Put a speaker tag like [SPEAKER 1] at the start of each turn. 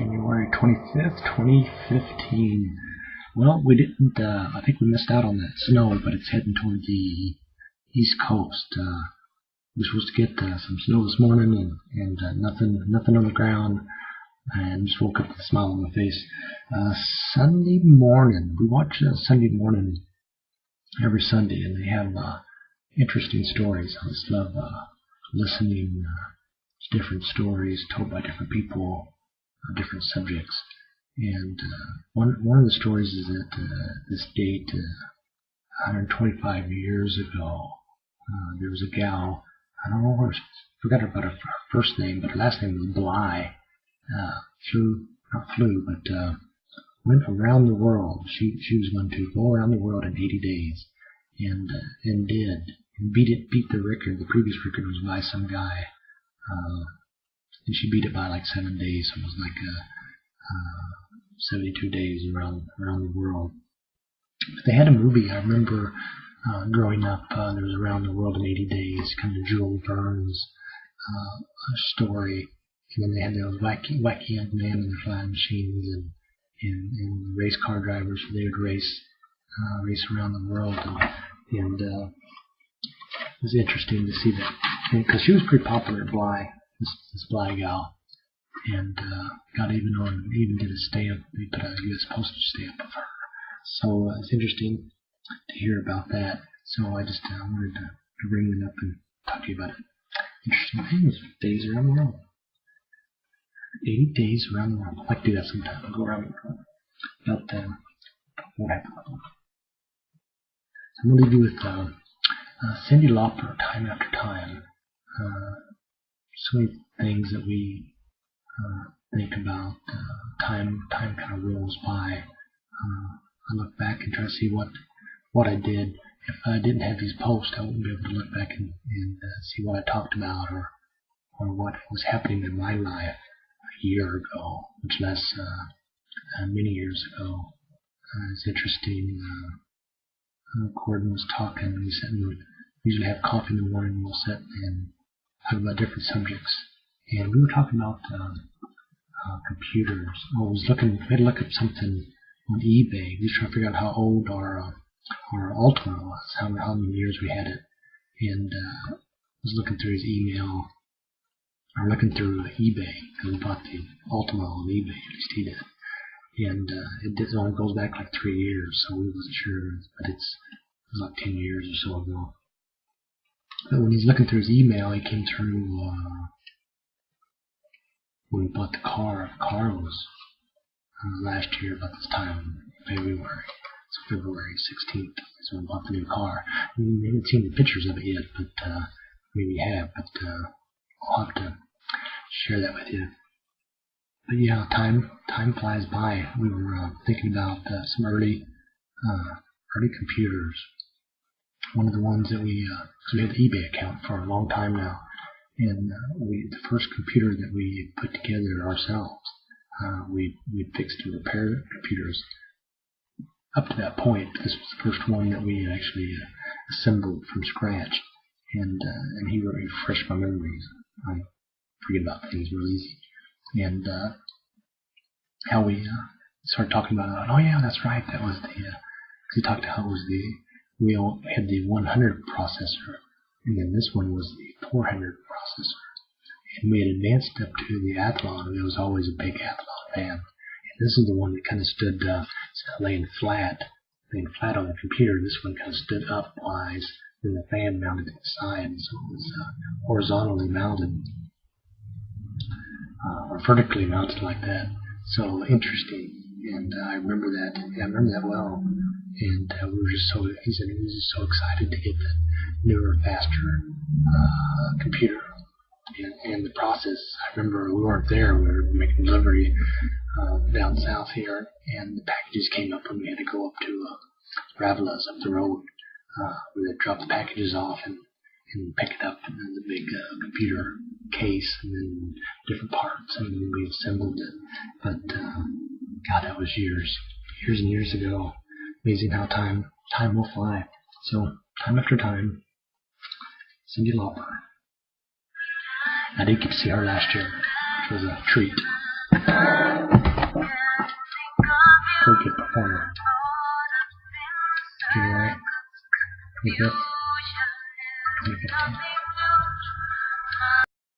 [SPEAKER 1] January 25th, 2015. Well, we didn't, I think we missed out on that snow, but it's heading toward the East Coast. We're supposed to get some snow this morning and nothing on the ground, and just woke up with a smile on my face. Sunday morning, we watch Sunday morning every Sunday, and they have interesting stories. I just love listening to different stories told by different people, different subjects. And one of the stories is that this date, 125 years ago, there was a gal, I don't know her, forgot about her first name, but her last name was Bly. Went around the world. She was going to go around the world in 80 days, and did. And beat the record. The previous record was by some guy, and she beat it by like 7 days. So it was like 72 days around the world. But they had a movie. I remember growing up. There was Around the World in 80 Days, kind of Jules Verne's story. And then they had those wacky young men in their flying machines and race car drivers. So they would race around the world, and it was interesting to see that, because she was pretty popular, Bly, this Bly gal, and even did a stamp. They put a U.S. postage stamp of her. So it's interesting to hear about that. So I just wanted to bring it up and talk to you about it. Interesting things, days around the world. 80 days around the world. I'd like to do that sometime. I'll go around the world. But won't happen. I'm going to leave you with Cyndi Lauper, Time After Time. So many things that we think about. Time kind of rolls by. I look back and try to see what I did. If I didn't have these posts, I wouldn't be able to look back and see what I talked about or what was happening in my life a year ago, much less many years ago. It's interesting. Gordon was talking. We usually have coffee in the morning, and we'll sit and talk about different subjects. And we were talking about computers. We had to look up something on eBay. We were trying to figure out how old our Ultima was, how many years we had it. And I was looking through his email, or looking through eBay, because we bought the Ultima on eBay, at least he did. And it only goes back like 3 years, so we wasn't sure, but it was like 10 years or so ago. But when he's looking through his email, he came through when we bought the car. The car was last year about this time, February. So February 16th is when we bought the new car. We haven't seen the pictures of it yet, but maybe we have. But I'll have to share that with you. But yeah, time flies by. We were thinking about some early computers. One of the ones that we had the eBay account for a long time now, and the first computer that we put together ourselves, we fixed and repaired computers. Up to that point, this was the first one that we actually assembled from scratch, and he really refreshed my memories. I forget about things real easy. And how we started talking about, oh yeah, that's right, that was because he talked about how it was we had the 100 processor, and then this one was the 400 processor. And we had advanced up to the Athlon, and I was always a big Athlon fan. And this is the one that kind of stood laying flat on the computer. This one kind of stood upwise, and the fan mounted to the side, so it was horizontally mounted. Or vertically mounted like that. So interesting, and I remember that. Yeah, I remember that well. And we were just he said he was just so excited to get that newer, faster computer. And the process, I remember we weren't there. We were making delivery down south here, and the packages came up, and we had to go up to Ravela's up the road. We would drop the packages off and pick it up in the big computer case, and then different parts, and then we assembled it. But God, that was years and years ago. Amazing how time will fly. So Time After Time, Cyndi Lauper. I did get to see her last year, which was a treat. Cricket performer. January 25th, 2015.